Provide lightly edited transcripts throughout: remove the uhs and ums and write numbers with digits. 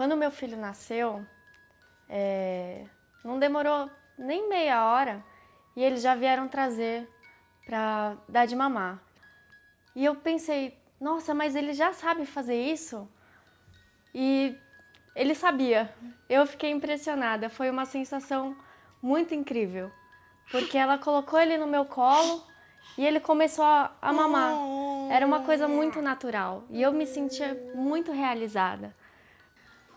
Quando meu filho nasceu, não demorou nem meia hora e eles já vieram trazer para dar de mamar. E eu pensei, nossa, mas ele já sabe fazer isso? E ele sabia. Eu fiquei impressionada, foi uma sensação muito incrível. Porque ela colocou ele no meu colo e ele começou a mamar. Era uma coisa muito natural e eu me sentia muito realizada.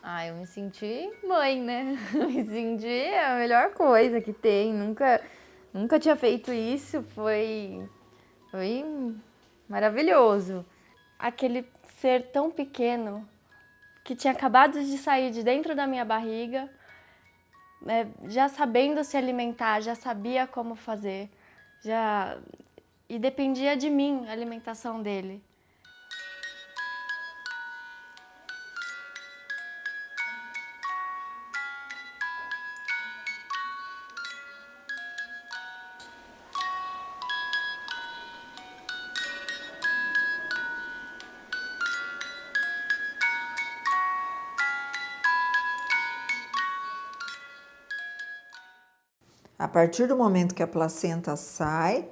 Ah, eu me senti mãe, né? Me senti a melhor coisa que tem. Nunca tinha feito isso. Foi maravilhoso. Aquele ser tão pequeno que tinha acabado de sair de dentro da minha barriga, já sabendo se alimentar, já sabia como fazer, e dependia de mim a alimentação dele. A partir do momento que a placenta sai,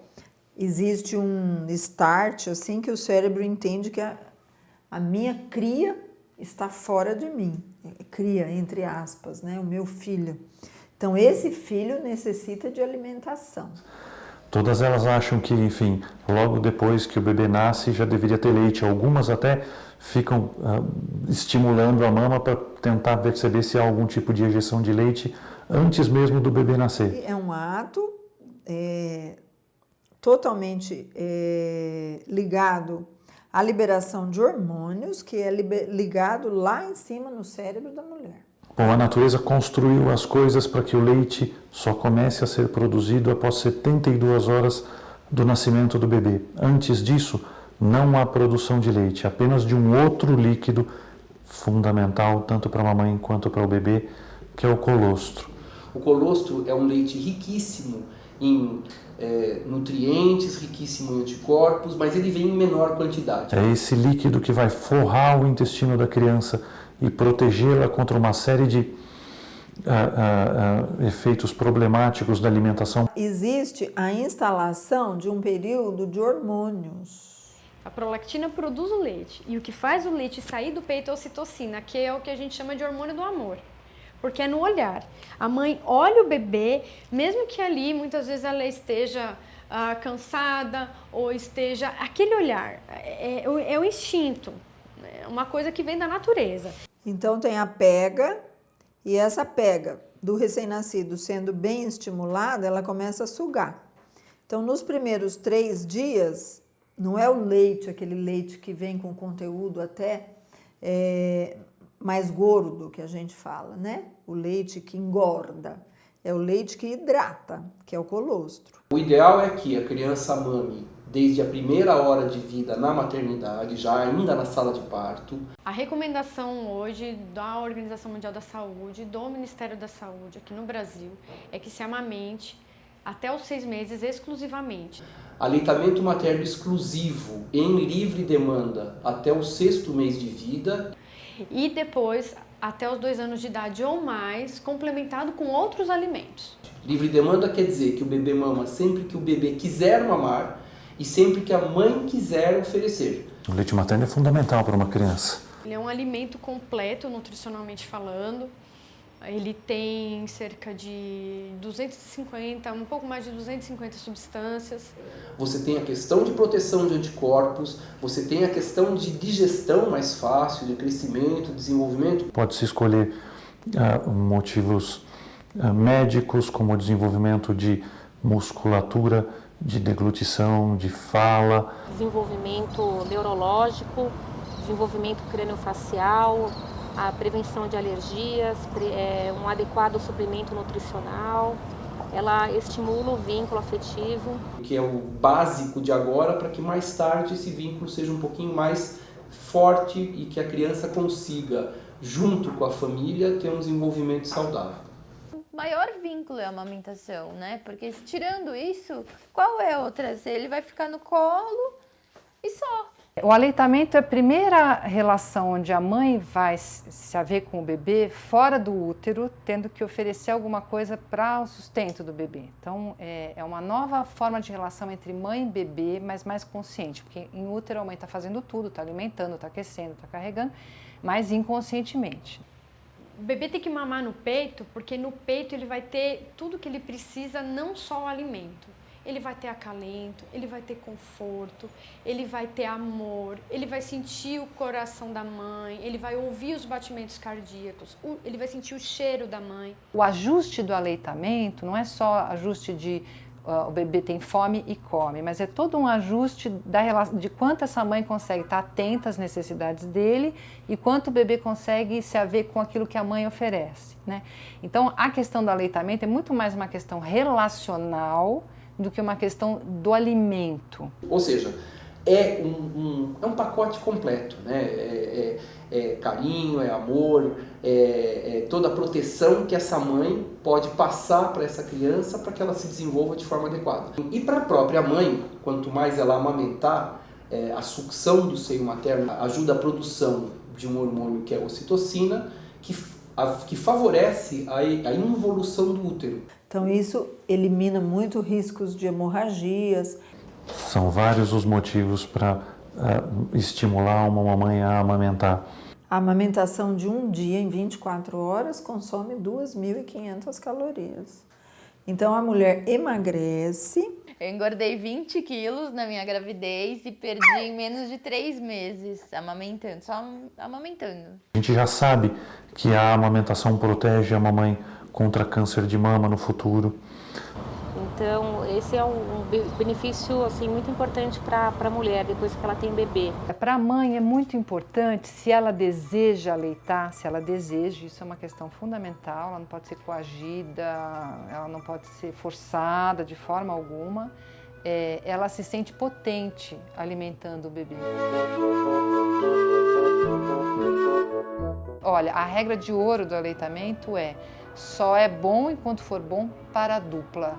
existe um start, assim, que o cérebro entende que a minha cria está fora de mim. Cria, entre aspas, né? O meu filho. Então, esse filho necessita de alimentação. Todas elas acham que, enfim, logo depois que o bebê nasce já deveria ter leite. Algumas até ficam estimulando a mama para tentar perceber se há algum tipo de ejeção de leite antes mesmo do bebê nascer. É um ato totalmente ligado à liberação de hormônios, que é ligado lá em cima no cérebro da mulher. Bom, a natureza construiu as coisas para que o leite só comece a ser produzido após 72 horas do nascimento do bebê. Antes disso, não há produção de leite, apenas de um outro líquido fundamental tanto para a mamãe quanto para o bebê, que é o colostro. O colostro é um leite riquíssimo em nutrientes, riquíssimo em anticorpos, mas ele vem em menor quantidade. É esse líquido que vai forrar o intestino da criança e protegê-la contra uma série de efeitos problemáticos da alimentação. Existe a instalação de um período de hormônios. A prolactina produz o leite e o que faz o leite sair do peito é a ocitocina, que é o que a gente chama de hormônio do amor. Porque é no olhar. A mãe olha o bebê, mesmo que ali muitas vezes ela esteja cansada ou esteja... Aquele olhar é o instinto, é uma coisa que vem da natureza. Então tem a pega, e essa pega do recém-nascido sendo bem estimulada, ela começa a sugar. Então nos primeiros 3 dias, não é o leite, aquele leite que vem com conteúdo até mais gordo que a gente fala, né? O leite que engorda, é o leite que hidrata, que é o colostro. O ideal é que a criança mame desde a primeira hora de vida na maternidade, já ainda na sala de parto. A recomendação hoje da Organização Mundial da Saúde, do Ministério da Saúde aqui no Brasil, é que se amamente até os 6 meses exclusivamente. Aleitamento materno exclusivo em livre demanda até o 6º mês de vida. E depois até os 2 anos de idade ou mais, complementado com outros alimentos. Livre demanda quer dizer que o bebê mama sempre que o bebê quiser mamar e sempre que a mãe quiser oferecer. O leite materno é fundamental para uma criança. Ele é um alimento completo, nutricionalmente falando. Ele tem cerca de 250, um pouco mais de 250 substâncias. Você tem a questão de proteção de anticorpos, você tem a questão de digestão mais fácil, de crescimento, desenvolvimento. Pode-se escolher motivos médicos, como o desenvolvimento de musculatura, de deglutição, de fala. Desenvolvimento neurológico, desenvolvimento crâniofacial, a prevenção de alergias, um adequado suprimento nutricional. Ela estimula o vínculo afetivo. Que é o básico de agora para que mais tarde esse vínculo seja um pouquinho mais forte e que a criança consiga, junto com a família, ter um desenvolvimento saudável. O maior vínculo é a amamentação, né? Porque tirando isso, qual é a outra? Ele vai ficar no colo e só. O aleitamento é a primeira relação onde a mãe vai se haver com o bebê fora do útero, tendo que oferecer alguma coisa para o sustento do bebê. Então, é uma nova forma de relação entre mãe e bebê, mas mais consciente, porque em útero a mãe está fazendo tudo, está alimentando, está aquecendo, está carregando, mas inconscientemente. O bebê tem que mamar no peito, porque no peito ele vai ter tudo que ele precisa, não só o alimento. Ele vai ter acalento, ele vai ter conforto, ele vai ter amor, ele vai sentir o coração da mãe, ele vai ouvir os batimentos cardíacos, ele vai sentir o cheiro da mãe. O ajuste do aleitamento não é só ajuste de o bebê tem fome e come, mas é todo um ajuste de quanto essa mãe consegue estar atenta às necessidades dele e quanto o bebê consegue se haver com aquilo que a mãe oferece, né? Então, a questão do aleitamento é muito mais uma questão relacional do que uma questão do alimento. Ou seja, é um pacote completo, né? É carinho, é amor, é toda a proteção que essa mãe pode passar para essa criança para que ela se desenvolva de forma adequada. E para a própria mãe, quanto mais ela amamentar, a sucção do seio materno ajuda a produção de um hormônio que é a ocitocina, que favorece a involução do útero. Então isso elimina muito riscos de hemorragias. São vários os motivos para estimular uma mamãe a amamentar. A amamentação de um dia em 24 horas consome 2.500 calorias. Então a mulher emagrece. Eu engordei 20 quilos na minha gravidez e perdi em menos de 3 meses amamentando, só amamentando. A gente já sabe que a amamentação protege a mamãe contra câncer de mama no futuro. Então, esse é um benefício assim, muito importante para a mulher depois que ela tem bebê. Para a mãe é muito importante, se ela deseja aleitar, se ela deseja, isso é uma questão fundamental, ela não pode ser coagida, ela não pode ser forçada de forma alguma, ela se sente potente alimentando o bebê. Olha, a regra de ouro do aleitamento só é bom enquanto for bom para a dupla.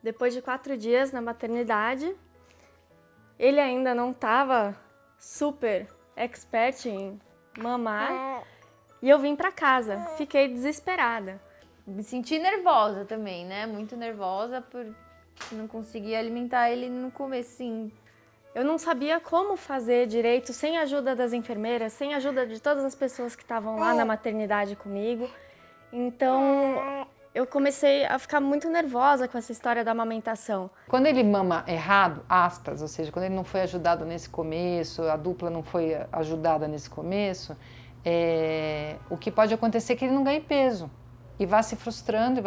Depois de 4 dias na maternidade, ele ainda não estava super expert em mamar e eu vim para casa. Fiquei desesperada. Me senti nervosa também, né? Muito nervosa por não conseguir alimentar ele no comecinho. Eu não sabia como fazer direito sem a ajuda das enfermeiras, sem a ajuda de todas as pessoas que estavam lá na maternidade comigo. Então, eu comecei a ficar muito nervosa com essa história da amamentação. Quando ele mama errado, aspas, ou seja, quando ele não foi ajudado nesse começo, a dupla não foi ajudada nesse começo, o que pode acontecer é que ele não ganhe peso. E vai se frustrando,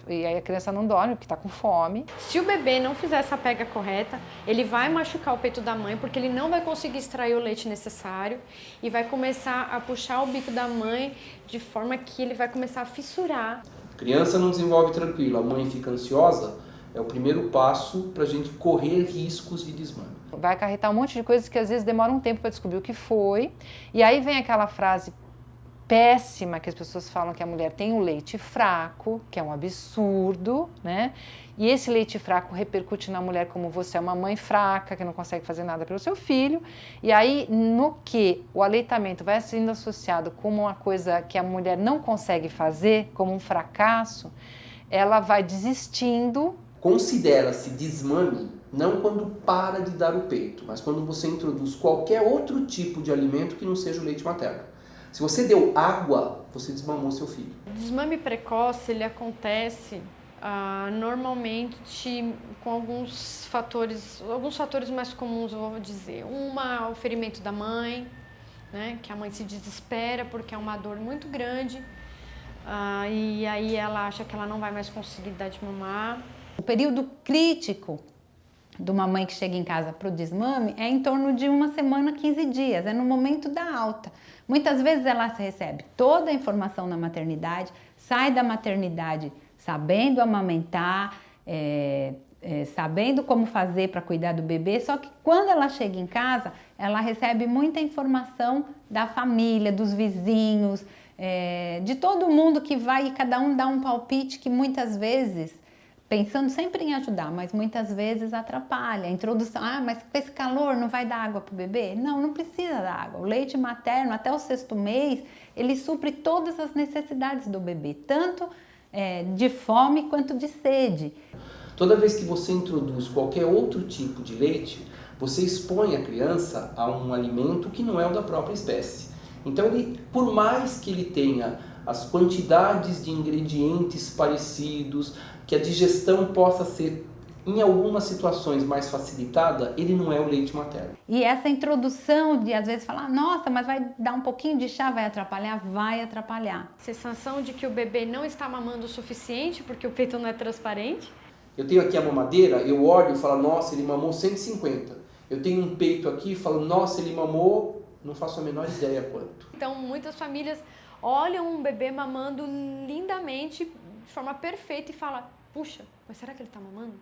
e aí a criança não dorme porque está com fome. Se o bebê não fizer essa pega correta, ele vai machucar o peito da mãe, porque ele não vai conseguir extrair o leite necessário e vai começar a puxar o bico da mãe de forma que ele vai começar a fissurar. A criança não desenvolve tranquilo, a mãe fica ansiosa, é o primeiro passo para a gente correr riscos de desmame. Vai acarretar um monte de coisas que às vezes demora um tempo para descobrir o que foi. E aí vem aquela frase péssima que as pessoas falam que a mulher tem o leite fraco, que é um absurdo, né? E esse leite fraco repercute na mulher como você é uma mãe fraca, que não consegue fazer nada pelo seu filho. E aí, no que o aleitamento vai sendo associado como uma coisa que a mulher não consegue fazer, como um fracasso, ela vai desistindo. Considera-se desmame não quando para de dar o peito, mas quando você introduz qualquer outro tipo de alimento que não seja o leite materno. Se você deu água, você desmamou seu filho. O desmame precoce, ele acontece normalmente com alguns fatores mais comuns, eu vou dizer. O ferimento da mãe, né, que a mãe se desespera porque é uma dor muito grande, e aí ela acha que ela não vai mais conseguir dar de mamar. O período crítico de uma mãe que chega em casa para o desmame é em torno de 1 semana, 15 dias, é no momento da alta. Muitas vezes ela recebe toda a informação na maternidade, sai da maternidade sabendo amamentar, sabendo como fazer para cuidar do bebê, só que quando ela chega em casa, ela recebe muita informação da família, dos vizinhos, de todo mundo que vai e cada um dá um palpite que muitas vezes, pensando sempre em ajudar, mas muitas vezes atrapalha. A introdução, mas com esse calor não vai dar água para o bebê? Não, não precisa dar água. O leite materno, até o 6º mês, ele supre todas as necessidades do bebê, tanto de fome quanto de sede. Toda vez que você introduz qualquer outro tipo de leite, você expõe a criança a um alimento que não é o da própria espécie. Então, por mais que ele tenha as quantidades de ingredientes parecidos, que a digestão possa ser, em algumas situações, mais facilitada, ele não é o leite materno. E essa introdução de, às vezes, falar, nossa, mas vai dar um pouquinho de chá, vai atrapalhar? Vai atrapalhar. Sensação de que o bebê não está mamando o suficiente, porque o peito não é transparente. Eu tenho aqui a mamadeira, eu olho e falo, nossa, ele mamou 150. Eu tenho um peito aqui e falo, nossa, ele mamou, não faço a menor ideia quanto. Então, muitas famílias olham um bebê mamando lindamente, de forma perfeita, e falam, puxa, mas será que ele está mamando?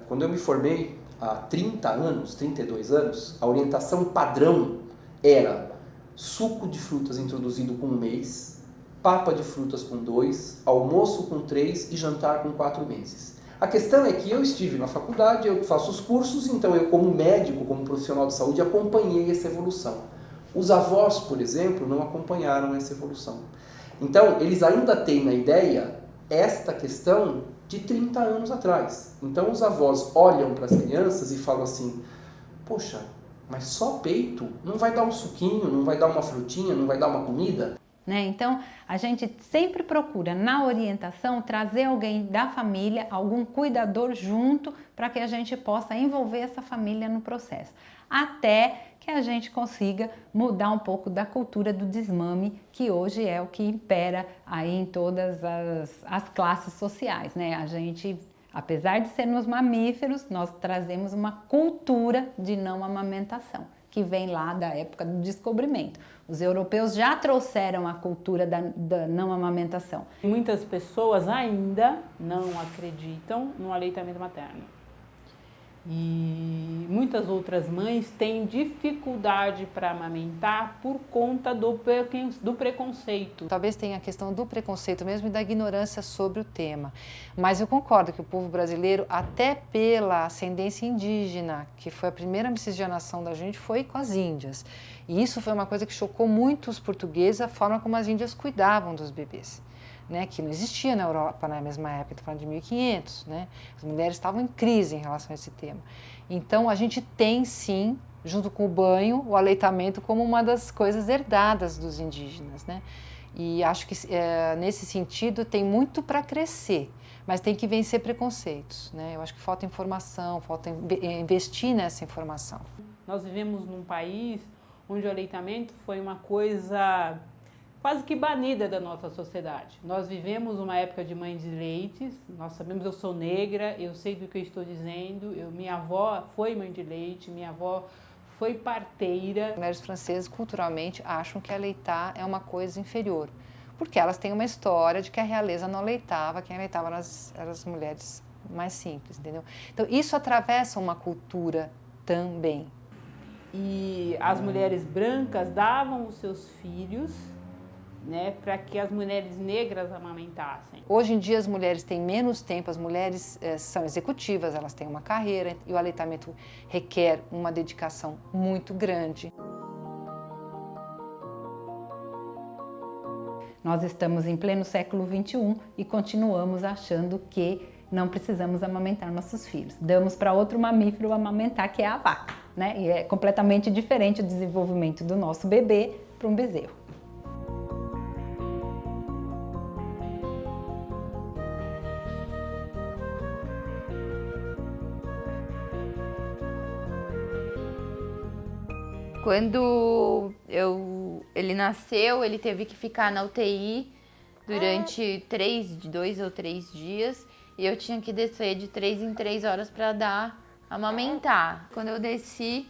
Quando eu me formei há 30 anos, 32 anos, a orientação padrão era suco de frutas introduzido com 1 mês, papa de frutas com 2, almoço com 3 e jantar com 4 meses. A questão é que eu estive na faculdade, eu faço os cursos, então eu como médico, como profissional de saúde, acompanhei essa evolução. Os avós, por exemplo, não acompanharam essa evolução. Então, eles ainda têm na ideia esta questão de 30 anos atrás. Então, os avós olham para as crianças e falam assim, poxa, mas só peito? Não vai dar um suquinho, não vai dar uma frutinha, não vai dar uma comida? Então, a gente sempre procura, na orientação, trazer alguém da família, algum cuidador junto, para que a gente possa envolver essa família no processo. Até que a gente consiga mudar um pouco da cultura do desmame, que hoje é o que impera aí em todas as classes sociais, né? A gente, apesar de sermos mamíferos, nós trazemos uma cultura de não amamentação, que vem lá da época do descobrimento. Os europeus já trouxeram a cultura da não amamentação. Muitas pessoas ainda não acreditam no aleitamento materno. E muitas outras mães têm dificuldade para amamentar por conta do preconceito. Talvez tenha a questão do preconceito mesmo e da ignorância sobre o tema. Mas eu concordo que o povo brasileiro, até pela ascendência indígena, que foi a primeira miscigenação da gente, foi com as índias. E isso foi uma coisa que chocou muito os portugueses, a forma como as índias cuidavam dos bebês. Né, que não existia na Europa na mesma época, estou falando de 1500, né? As mulheres estavam em crise em relação a esse tema. Então, a gente tem sim, junto com o banho, o aleitamento como uma das coisas herdadas dos indígenas, né? E acho que nesse sentido tem muito para crescer, mas tem que vencer preconceitos, né? Eu acho que falta informação, falta investir nessa informação. Nós vivemos num país onde o aleitamento foi uma coisa quase que banida da nossa sociedade. Nós vivemos uma época de mães de leites, nós sabemos, eu sou negra, eu sei do que eu estou dizendo, minha avó foi mãe de leite, minha avó foi parteira. As mulheres francesas, culturalmente, acham que aleitar é uma coisa inferior, porque elas têm uma história de que a realeza não aleitava, quem aleitava eram as mulheres mais simples, entendeu? Então, isso atravessa uma cultura também. E as mulheres brancas davam os seus filhos, né, para que as mulheres negras amamentassem. Hoje em dia as mulheres têm menos tempo, as mulheres são executivas, elas têm uma carreira e o aleitamento requer uma dedicação muito grande. Nós estamos em pleno século XXI e continuamos achando que não precisamos amamentar nossos filhos. Damos para outro mamífero amamentar, que é a vaca, né? E é completamente diferente o desenvolvimento do nosso bebê para um bezerro. Quando ele nasceu, ele teve que ficar na UTI durante 2 ou 3 dias e eu tinha que descer de 3 em 3 horas para amamentar. Quando eu desci,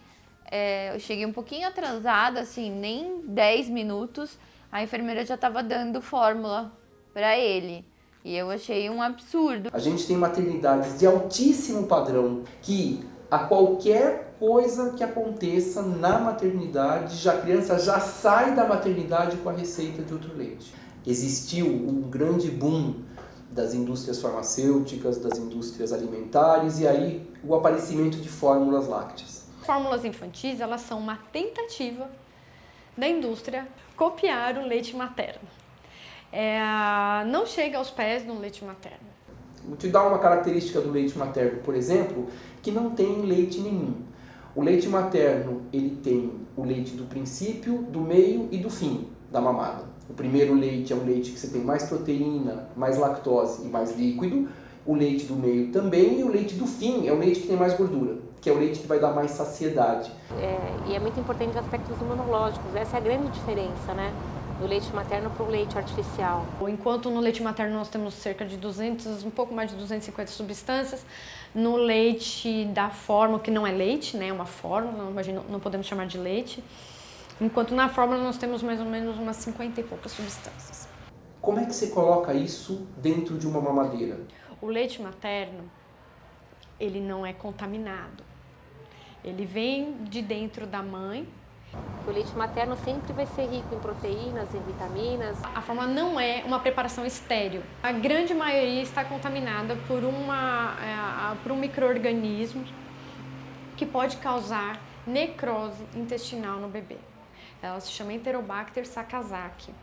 eu cheguei um pouquinho atrasada, assim, nem 10 minutos, a enfermeira já estava dando fórmula para ele. E eu achei um absurdo. A gente tem maternidades de altíssimo padrão que a qualquer coisa que aconteça na maternidade, a criança já sai da maternidade com a receita de outro leite. Existiu um grande boom das indústrias farmacêuticas, das indústrias alimentares e aí o aparecimento de fórmulas lácteas. Fórmulas infantis, elas são uma tentativa da indústria copiar o leite materno. Não chega aos pés do leite materno. Vou te dar uma característica do leite materno, por exemplo, que não tem leite nenhum. O leite materno, ele tem o leite do princípio, do meio e do fim da mamada. O primeiro leite é um leite que você tem mais proteína, mais lactose e mais líquido. O leite do meio também, e o leite do fim é o leite que tem mais gordura, que é o leite que vai dar mais saciedade. E é muito importante os aspectos imunológicos, essa é a grande diferença, né? Do leite materno para o leite artificial. Enquanto no leite materno nós temos cerca de um pouco mais de 250 substâncias, no leite da fórmula, que não é leite, né, é uma fórmula, não podemos chamar de leite, enquanto na fórmula nós temos mais ou menos umas 50 e poucas substâncias. Como é que você coloca isso dentro de uma mamadeira? O leite materno, ele não é contaminado. Ele vem de dentro da mãe. O leite materno sempre vai ser rico em proteínas, em vitaminas. A fórmula não é uma preparação estéril. A grande maioria está contaminada por um micro-organismo que pode causar necrose intestinal no bebê. Ela se chama Enterobacter sakazaki.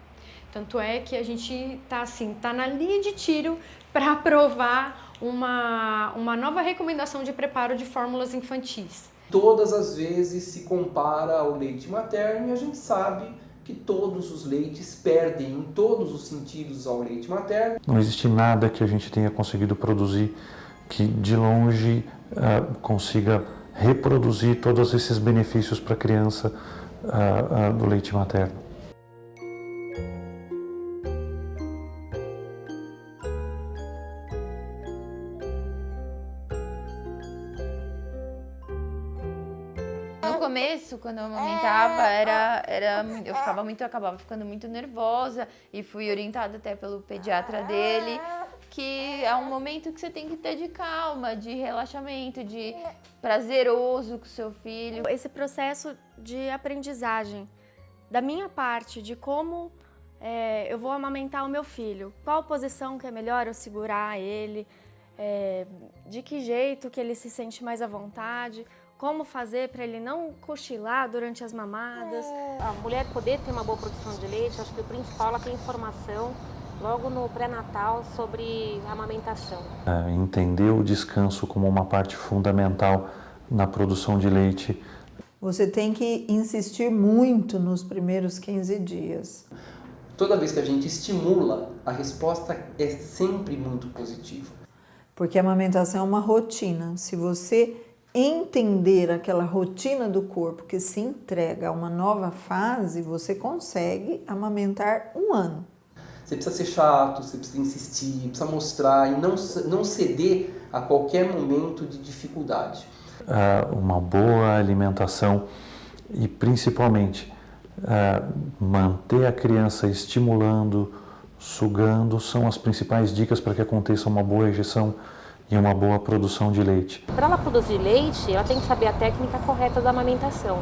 Tanto é que a gente tá na linha de tiro para aprovar uma nova recomendação de preparo de fórmulas infantis. Todas as vezes se compara ao leite materno e a gente sabe que todos os leites perdem em todos os sentidos ao leite materno. Não existe nada que a gente tenha conseguido produzir que de longe consiga reproduzir todos esses benefícios para a criança do leite materno. No começo, quando eu amamentava, eu acabava ficando muito nervosa e fui orientada até pelo pediatra dele, que é um momento que você tem que ter de calma, de relaxamento, de prazeroso com o seu filho. Esse processo de aprendizagem da minha parte, de como eu vou amamentar o meu filho, qual posição que é melhor eu segurar ele, de que jeito que ele se sente mais à vontade, como fazer para ele não cochilar durante as mamadas. A mulher poder ter uma boa produção de leite, acho que o principal ela tem informação logo no pré-natal sobre a amamentação. Entender o descanso como uma parte fundamental na produção de leite. Você tem que insistir muito nos primeiros 15 dias. Toda vez que a gente estimula, a resposta é sempre muito positiva. Porque a amamentação é uma rotina. Se você entender aquela rotina do corpo que se entrega a uma nova fase, você consegue amamentar 1 ano. Você precisa ser chato, você precisa insistir, precisa mostrar e não ceder a qualquer momento de dificuldade. Uma boa alimentação e principalmente manter a criança estimulando, sugando, são as principais dicas para que aconteça uma boa ejeção e uma boa produção de leite. Para ela produzir leite, ela tem que saber a técnica correta da amamentação.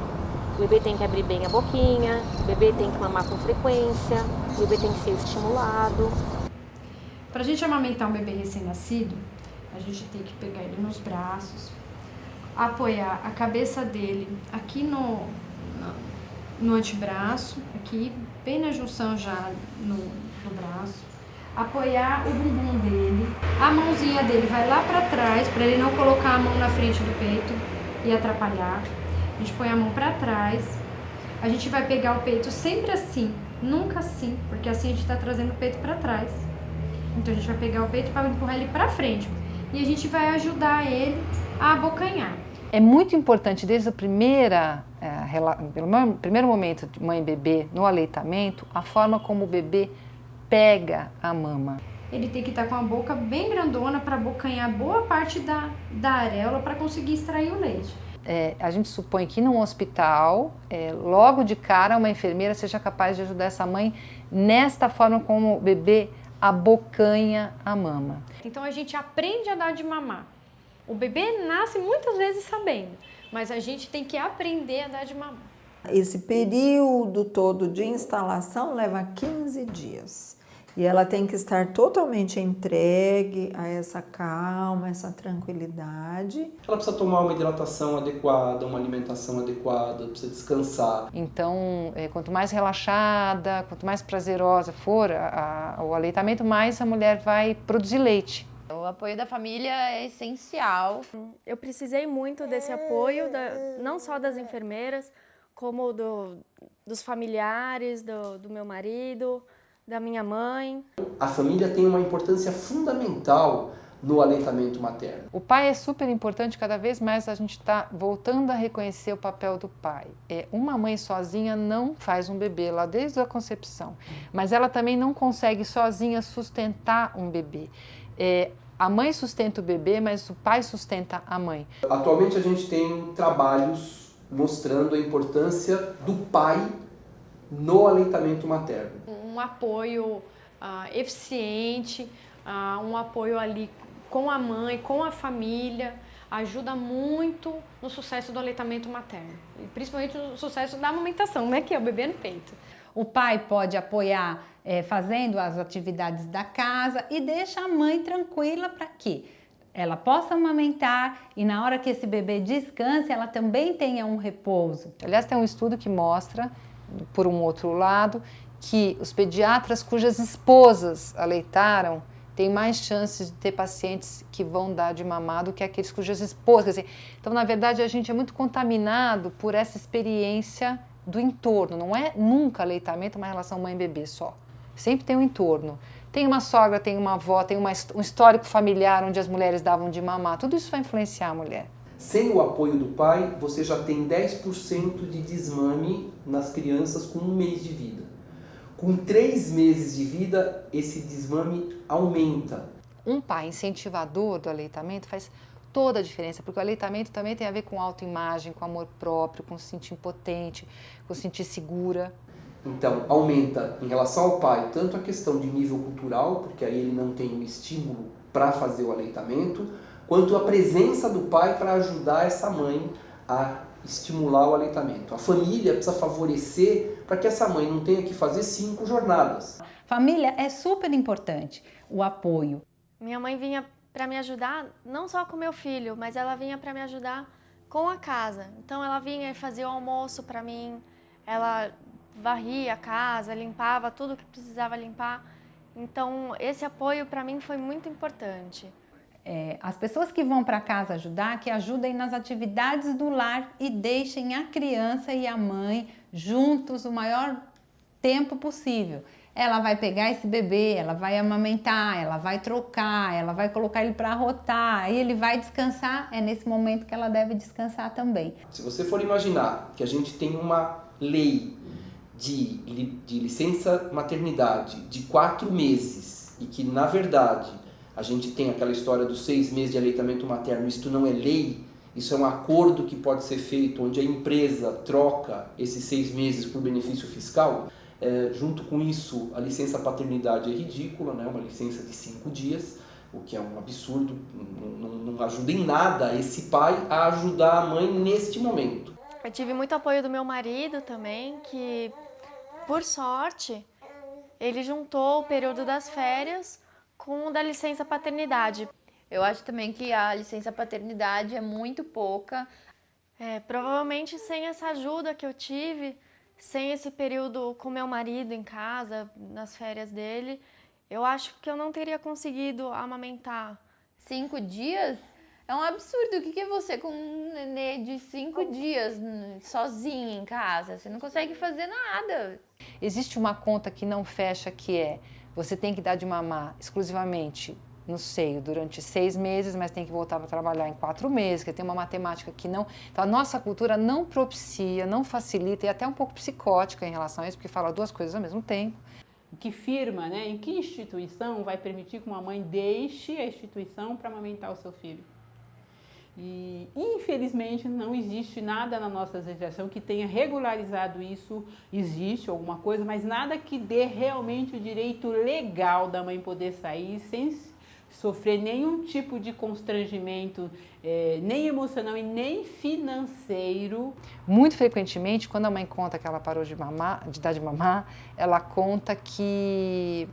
O bebê tem que abrir bem a boquinha, o bebê tem que mamar com frequência, o bebê tem que ser estimulado. Para a gente amamentar um bebê recém-nascido, a gente tem que pegar ele nos braços, apoiar a cabeça dele aqui no antebraço, aqui bem na junção já no braço, apoiar o bumbum dele, a mãozinha dele vai lá para trás para ele não colocar a mão na frente do peito e atrapalhar. A gente põe a mão para trás, a gente vai pegar o peito sempre assim, nunca assim, porque assim a gente está trazendo o peito para trás. Então a gente vai pegar o peito para empurrar ele para frente e a gente vai ajudar ele a abocanhar. É muito importante desde o primeiro momento de mãe e bebê no aleitamento, a forma como o bebê pega a mama. Ele tem que estar com a boca bem grandona para abocanhar boa parte da areola para conseguir extrair o leite. A gente supõe que num hospital, logo de cara, uma enfermeira seja capaz de ajudar essa mãe nesta forma como o bebê abocanha a mama. Então a gente aprende a dar de mamar O bebê nasce muitas vezes sabendo, mas a gente tem que aprender a dar de mamar. Esse período todo de instalação leva 15 dias. E ela tem que estar totalmente entregue a essa calma, essa tranquilidade. Ela precisa tomar uma hidratação adequada, uma alimentação adequada, precisa descansar. Então, quanto mais relaxada, quanto mais prazerosa for o aleitamento, mais a mulher vai produzir leite. O apoio da família é essencial. Eu precisei muito desse apoio, não só das enfermeiras, como dos familiares, do meu marido, da minha mãe. A família tem uma importância fundamental no aleitamento materno. O pai é super importante, cada vez mais a gente está voltando a reconhecer o papel do pai. Uma mãe sozinha não faz um bebê lá desde a concepção, mas ela também não consegue sozinha sustentar um bebê. A mãe sustenta o bebê, mas o pai sustenta a mãe. Atualmente a gente tem trabalhos mostrando a importância do pai no aleitamento materno. Um apoio eficiente, um apoio ali com a mãe, com a família, ajuda muito no sucesso do aleitamento materno. E principalmente no sucesso da amamentação, né, que é o bebê no peito. O pai pode apoiar fazendo as atividades da casa e deixa a mãe tranquila para quê? Ela possa amamentar e na hora que esse bebê descanse, ela também tenha um repouso. Aliás, tem um estudo que mostra, por um outro lado, que os pediatras cujas esposas aleitaram têm mais chances de ter pacientes que vão dar de mamar do que aqueles cujas esposas. Então, na verdade, a gente é muito contaminado por essa experiência do entorno. Não é nunca aleitamento uma relação mãe-bebê só. Sempre tem um entorno. Tem uma sogra, tem uma avó, tem um histórico familiar onde as mulheres davam de mamar. Tudo isso vai influenciar a mulher. Sem o apoio do pai, você já tem 10% de desmame nas crianças com 1 mês de vida. Com 3 meses de vida, esse desmame aumenta. Um pai incentivador do aleitamento faz toda a diferença, porque o aleitamento também tem a ver com autoimagem, com amor próprio, com se sentir impotente, com se sentir segura. Então, aumenta em relação ao pai tanto a questão de nível cultural, porque aí ele não tem um estímulo para fazer o aleitamento, quanto a presença do pai para ajudar essa mãe a estimular o aleitamento. A família precisa favorecer para que essa mãe não tenha que fazer 5 jornadas. Família é super importante, o apoio. Minha mãe vinha para me ajudar não só com meu filho, mas ela vinha para me ajudar com a casa. Então ela vinha e fazia o almoço para mim, ela varria a casa, limpava tudo que precisava limpar. Então esse apoio para mim foi muito importante. As pessoas que vão para casa ajudar, que ajudem nas atividades do lar e deixem a criança e a mãe juntos o maior tempo possível. Ela vai pegar esse bebê, ela vai amamentar, ela vai trocar, ela vai colocar ele para arrotar, aí ele vai descansar, é nesse momento que ela deve descansar também. Se você for imaginar que a gente tem uma lei de licença maternidade de 4 meses e que, na verdade, a gente tem aquela história dos 6 meses de aleitamento materno, isso não é lei, isso é um acordo que pode ser feito onde a empresa troca esses 6 meses por benefício fiscal. Junto com isso, a licença paternidade é ridícula, né? Uma licença de 5 dias, o que é um absurdo, não ajuda em nada esse pai a ajudar a mãe neste momento. Eu tive muito apoio do meu marido também, que, por sorte, ele juntou o período das férias com o da licença paternidade. Eu acho também que a licença paternidade é muito pouca. Provavelmente sem essa ajuda que eu tive, sem esse período com meu marido em casa, nas férias dele, eu acho que eu não teria conseguido amamentar. 5 dias? É um absurdo. O que é você com um nenê de 5 dias sozinha em casa? Você não consegue fazer nada. Existe uma conta que não fecha, que é: você tem que dar de mamar exclusivamente no seio durante 6 meses, mas tem que voltar para trabalhar em 4 meses, que tem uma matemática que não... Então, a nossa cultura não propicia, não facilita, e até um pouco psicótica em relação a isso, porque fala 2 coisas ao mesmo tempo. Que firma, né? Em que instituição vai permitir que uma mãe deixe a instituição para amamentar o seu filho? E, infelizmente, não existe nada na nossa legislação que tenha regularizado isso. Existe alguma coisa, mas nada que dê realmente o direito legal da mãe poder sair sofrer nenhum tipo de constrangimento, nem emocional e nem financeiro. Muito frequentemente, quando a mãe conta que ela parou de dar de mamar, ela conta que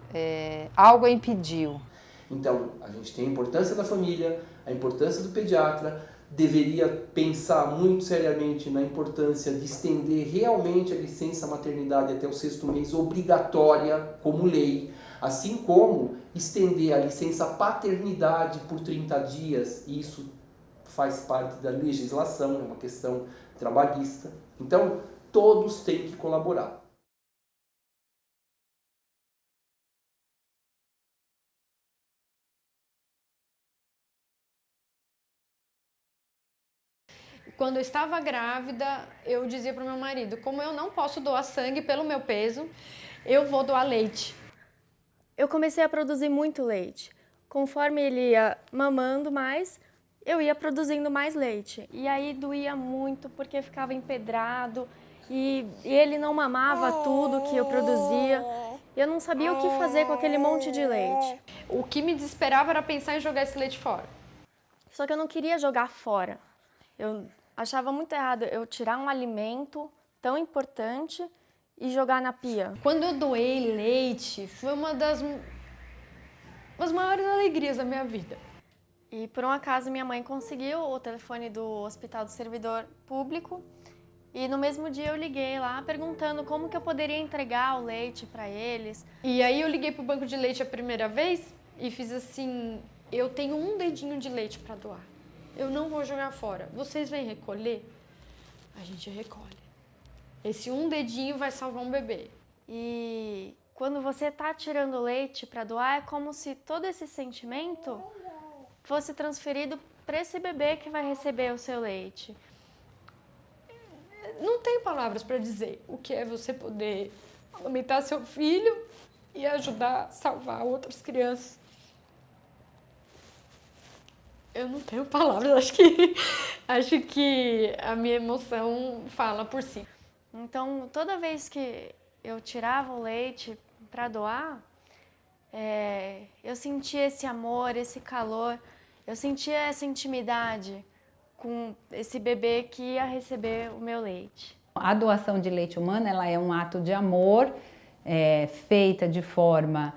algo a impediu. Então, a gente tem a importância da família, a importância do pediatra, deveria pensar muito seriamente na importância de estender realmente a licença maternidade até o 6º mês, obrigatória como lei, assim como estender a licença paternidade por 30 dias, isso faz parte da legislação, é uma questão trabalhista. Então, todos têm que colaborar. Quando eu estava grávida, eu dizia para o meu marido, como eu não posso doar sangue pelo meu peso, eu vou doar leite. Eu comecei a produzir muito leite. Conforme ele ia mamando mais, eu ia produzindo mais leite. E aí doía muito porque ficava empedrado e ele não mamava tudo que eu produzia. Eu não sabia o que fazer com aquele monte de leite. O que me desesperava era pensar em jogar esse leite fora. Só que eu não queria jogar fora. Eu achava muito errado eu tirar um alimento tão importante e jogar na pia. Quando eu doei leite, foi uma das maiores alegrias da minha vida. E por um acaso minha mãe conseguiu o telefone do Hospital do Servidor Público e no mesmo dia eu liguei lá perguntando como que eu poderia entregar o leite para eles. E aí eu liguei pro banco de leite a primeira vez e fiz assim, eu tenho um dedinho de leite para doar. Eu não vou jogar fora. Vocês vêm recolher? A gente recolhe. Esse um dedinho vai salvar um bebê. E quando você está tirando leite para doar, é como se todo esse sentimento fosse transferido para esse bebê que vai receber o seu leite. Não tem palavras para dizer o que é você poder amamentar seu filho e ajudar a salvar outras crianças. Eu não tenho palavras, acho que a minha emoção fala por si. Então, toda vez que eu tirava o leite para doar, eu sentia esse amor, esse calor, eu sentia essa intimidade com esse bebê que ia receber o meu leite. A doação de leite humano, ela é um ato de amor, feita de forma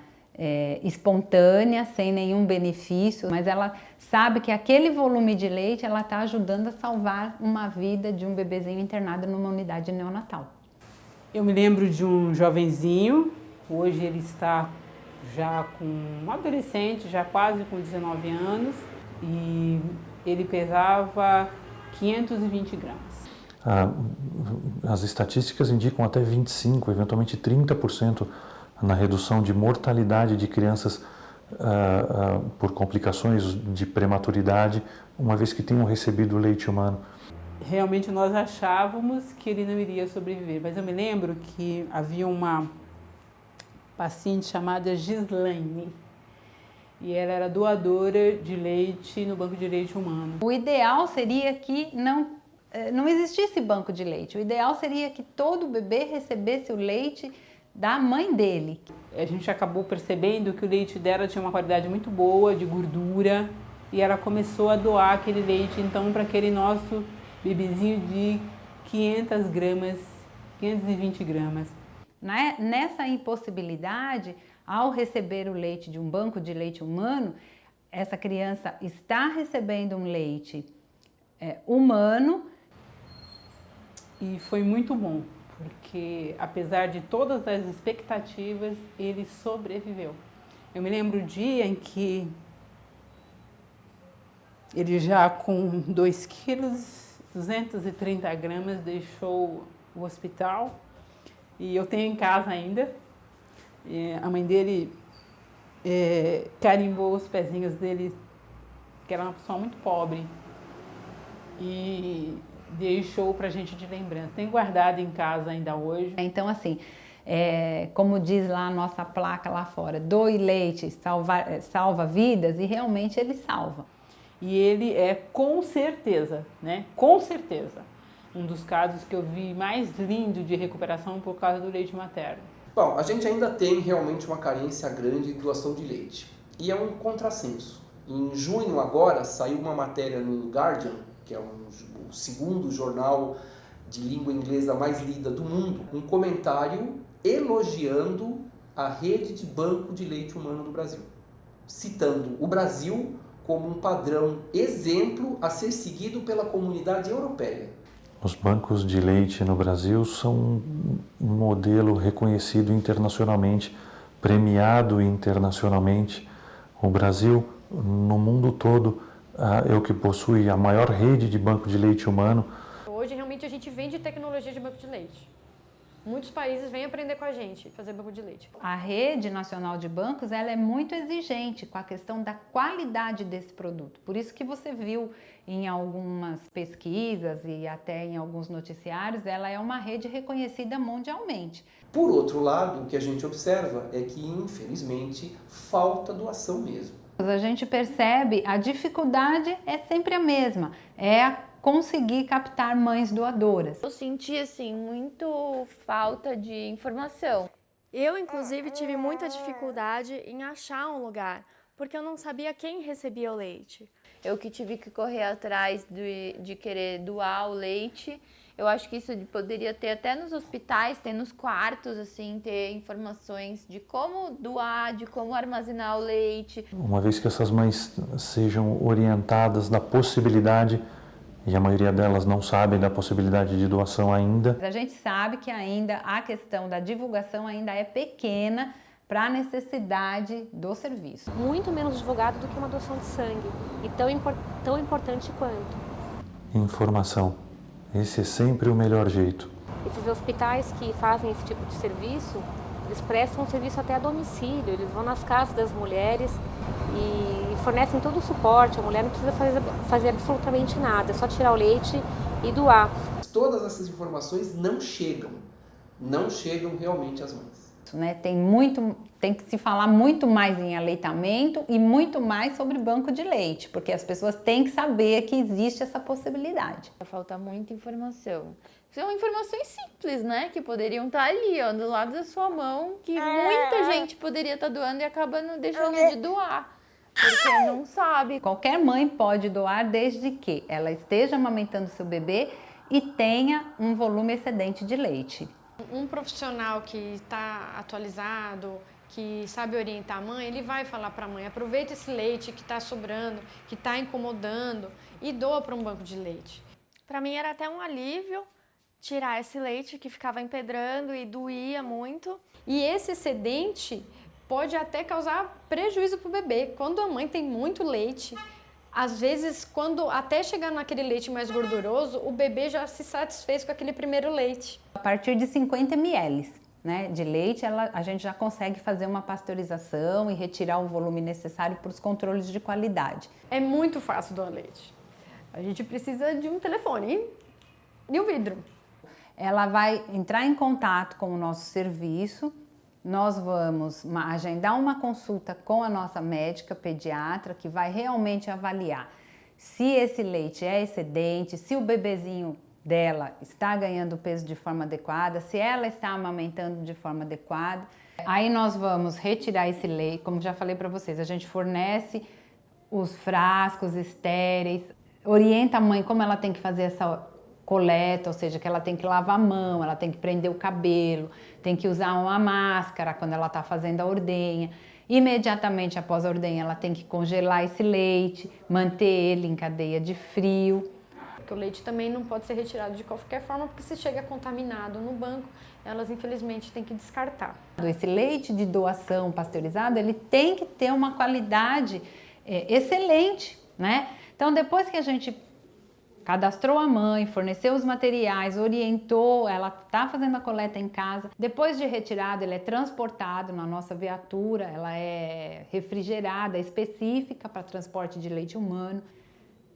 espontânea, sem nenhum benefício, mas ela sabe que aquele volume de leite ela está ajudando a salvar uma vida de um bebezinho internado numa unidade neonatal. Eu me lembro de um jovenzinho, hoje ele está já com um adolescente, já quase com 19 anos, e ele pesava 520 gramas. As estatísticas indicam até 25%, eventualmente 30% na redução de mortalidade de crianças por complicações de prematuridade, uma vez que tenham recebido leite humano. Realmente nós achávamos que ele não iria sobreviver, mas eu me lembro que havia uma paciente chamada Gislaine e ela era doadora de leite no banco de leite humano. O ideal seria que não existisse banco de leite, o ideal seria que todo bebê recebesse o leite da mãe dele. A gente acabou percebendo que o leite dela tinha uma qualidade muito boa, de gordura, e ela começou a doar aquele leite, então, para aquele nosso bebezinho de 500 gramas, 520 gramas. Nessa impossibilidade, ao receber o leite de um banco de leite humano, essa criança está recebendo um leite humano. E foi muito bom, porque apesar de todas as expectativas, ele sobreviveu. Eu me lembro o dia em que ele já com 2 quilos, 230 gramas, deixou o hospital. E eu tenho em casa ainda. E a mãe dele carimbou os pezinhos dele, que era uma pessoa muito pobre. E deixou pra gente de lembrança. Tem guardado em casa ainda hoje. Então, assim, como diz lá a nossa placa lá fora, doe leite, salva vidas, e realmente ele salva. E ele é com certeza, né? Com certeza, um dos casos que eu vi mais lindo de recuperação por causa do leite materno. Bom, a gente ainda tem realmente uma carência grande de doação de leite. e é um contrassenso. Em junho agora saiu uma matéria no Guardian, que é o segundo jornal de língua inglesa mais lida do mundo, um comentário elogiando a rede de banco de leite humano do Brasil, citando o Brasil como um padrão exemplo a ser seguido pela comunidade europeia. Os bancos de leite no Brasil são um modelo reconhecido internacionalmente, premiado internacionalmente. O Brasil, no mundo todo, é o que possui a maior rede de banco de leite humano. Hoje, realmente, a gente vende tecnologia de banco de leite. Muitos países vêm aprender com a gente fazer banco de leite. A rede nacional de bancos, ela é muito exigente com a questão da qualidade desse produto. Por isso que você viu em algumas pesquisas e até em alguns noticiários, ela é uma rede reconhecida mundialmente. Por outro lado, o que a gente observa é que, infelizmente, falta doação mesmo. A gente percebe a dificuldade é sempre a mesma, conseguir captar mães doadoras. Eu senti, assim, muito falta de informação. Eu, inclusive, tive muita dificuldade em achar um lugar, porque eu não sabia quem recebia o leite. Eu que tive que correr atrás de querer doar o leite. Eu acho que isso poderia ter até nos hospitais, ter nos quartos, assim, ter informações de como doar, de como armazenar o leite. Uma vez que essas mães sejam orientadas da possibilidade, e a maioria delas não sabe da possibilidade de doação ainda. A gente sabe que ainda a questão da divulgação ainda é pequena para a necessidade do serviço. Muito menos divulgado do que uma doação de sangue, e tão importante quanto. Informação. Esse é sempre o melhor jeito. Esses hospitais que fazem esse tipo de serviço, eles prestam um serviço até a domicílio, eles vão nas casas das mulheres e fornecem todo o suporte. A mulher não precisa fazer absolutamente nada, é só tirar o leite e doar. Todas essas informações não chegam realmente às mães. Né? Tem que se falar muito mais em aleitamento e muito mais sobre banco de leite, porque as pessoas têm que saber que existe essa possibilidade. Falta muita informação. São informações simples, né? Que poderiam estar ali, ó, do lado da sua mão, que muita gente poderia estar doando e acaba não deixando de doar, porque não sabe. Qualquer mãe pode doar desde que ela esteja amamentando seu bebê e tenha um volume excedente de leite. Um profissional que está atualizado, que sabe orientar a mãe, ele vai falar para a mãe: aproveita esse leite que está sobrando, que está incomodando e doa para um banco de leite. Para mim era até um alívio tirar esse leite que ficava empedrando e doía muito. E esse excedente pode até causar prejuízo para o bebê. Quando a mãe tem muito leite, às vezes, quando até chegar naquele leite mais gorduroso, o bebê já se satisfez com aquele primeiro leite. A partir de 50 ml, né, de leite, a gente já consegue fazer uma pasteurização e retirar o volume necessário para os controles de qualidade. É muito fácil doar leite. A gente precisa de um telefone e um vidro. Ela vai entrar em contato com o nosso serviço, nós vamos agendar uma consulta com a nossa médica pediatra, que vai realmente avaliar se esse leite é excedente, se o bebezinho dela está ganhando peso de forma adequada, se ela está amamentando de forma adequada. Aí nós vamos retirar esse leite, como já falei para vocês, a gente fornece os frascos estéreis, orienta a mãe como ela tem que fazer essa coleta, ou seja, que ela tem que lavar a mão, ela tem que prender o cabelo, tem que usar uma máscara quando ela está fazendo a ordenha. Imediatamente após a ordenha, ela tem que congelar esse leite, manter ele em cadeia de frio. Porque o leite também não pode ser retirado de qualquer forma, porque se chega contaminado no banco, elas infelizmente têm que descartar. Esse leite de doação pasteurizado, ele tem que ter uma qualidade excelente, né? Então, depois que a gente cadastrou a mãe, forneceu os materiais, orientou, ela está fazendo a coleta em casa. Depois de retirado, ele é transportado na nossa viatura, ela é refrigerada, específica para transporte de leite humano.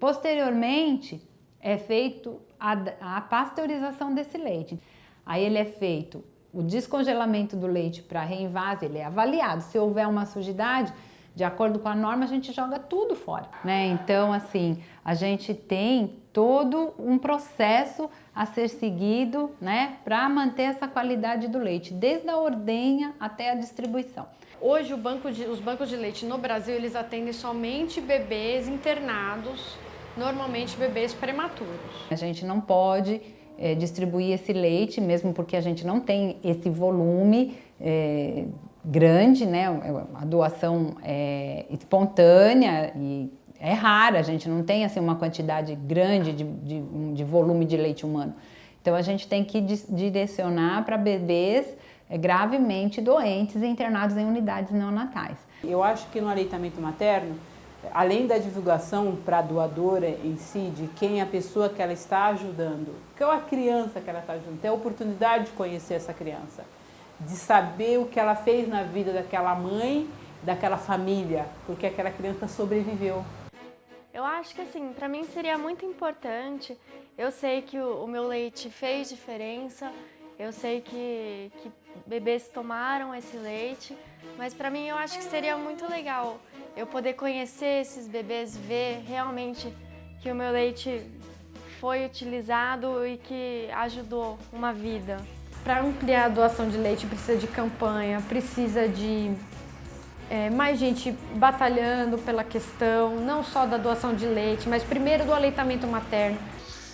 Posteriormente, é feito a pasteurização desse leite. Aí ele é feito o descongelamento do leite para reenvase, ele é avaliado. Se houver uma sujidade, de acordo com a norma, a gente joga tudo fora, né? Então, assim, a gente tem todo um processo a ser seguido, né, para manter essa qualidade do leite, desde a ordenha até a distribuição. Hoje os bancos de leite no Brasil, eles atendem somente bebês internados, normalmente bebês prematuros. A gente não pode distribuir esse leite, mesmo porque a gente não tem esse volume grande, né? A doação é espontânea e é rara, a gente não tem assim, uma quantidade grande de volume de leite humano. Então a gente tem que direcionar para bebês gravemente doentes e internados em unidades neonatais. Eu acho que no aleitamento materno, além da divulgação para a doadora em si, de quem é a pessoa que ela está ajudando, qual a criança que ela está ajudando, ter a oportunidade de conhecer essa criança, de saber o que ela fez na vida daquela mãe, daquela família, porque aquela criança sobreviveu. Eu acho que assim, para mim seria muito importante. Eu sei que o meu leite fez diferença, eu sei que bebês tomaram esse leite, mas para mim eu acho que seria muito legal eu poder conhecer esses bebês, ver realmente que o meu leite foi utilizado e que ajudou uma vida. Para ampliar a doação de leite precisa de campanha, precisa de mais gente batalhando pela questão, não só da doação de leite, mas primeiro do aleitamento materno.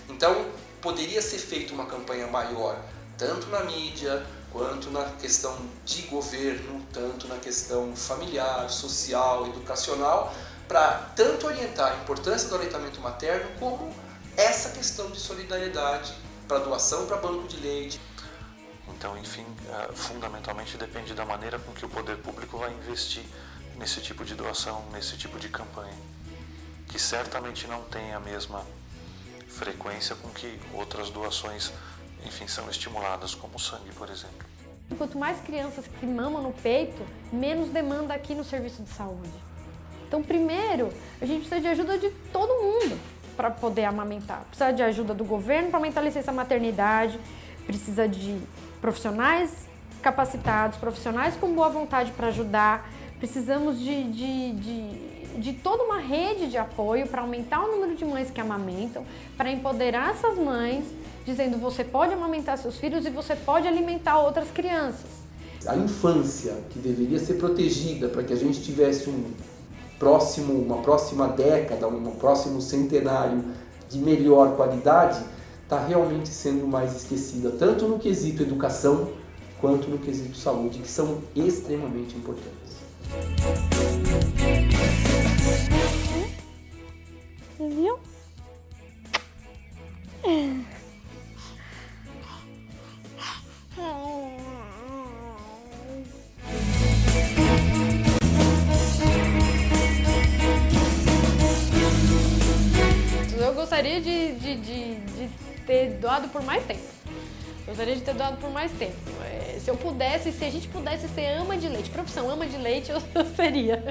Então, poderia ser feita uma campanha maior, tanto na mídia, quanto na questão de governo, tanto na questão familiar, social, educacional, para tanto orientar a importância do aleitamento materno, como essa questão de solidariedade para doação para banco de leite. Então, enfim, fundamentalmente depende da maneira com que o poder público vai investir nesse tipo de doação, nesse tipo de campanha, que certamente não tem a mesma frequência com que outras doações, enfim, são estimuladas, como o sangue, por exemplo. Quanto mais crianças que mamam no peito, menos demanda aqui no serviço de saúde. Então, primeiro, a gente precisa de ajuda de todo mundo para poder amamentar. Precisa de ajuda do governo para aumentar a licença maternidade, precisa de profissionais capacitados, profissionais com boa vontade para ajudar. Precisamos de toda uma rede de apoio para aumentar o número de mães que amamentam, para empoderar essas mães, dizendo você pode amamentar seus filhos e você pode alimentar outras crianças. A infância, que deveria ser protegida para que a gente tivesse uma próxima década, um próximo centenário de melhor qualidade, está realmente sendo mais esquecida, tanto no quesito educação, quanto no quesito saúde, que são extremamente importantes. Viu? Eu gostaria de ter doado por mais tempo. Gostaria de ter doado por mais tempo. Se a gente pudesse ser ama de leite, profissão ama de leite, eu seria.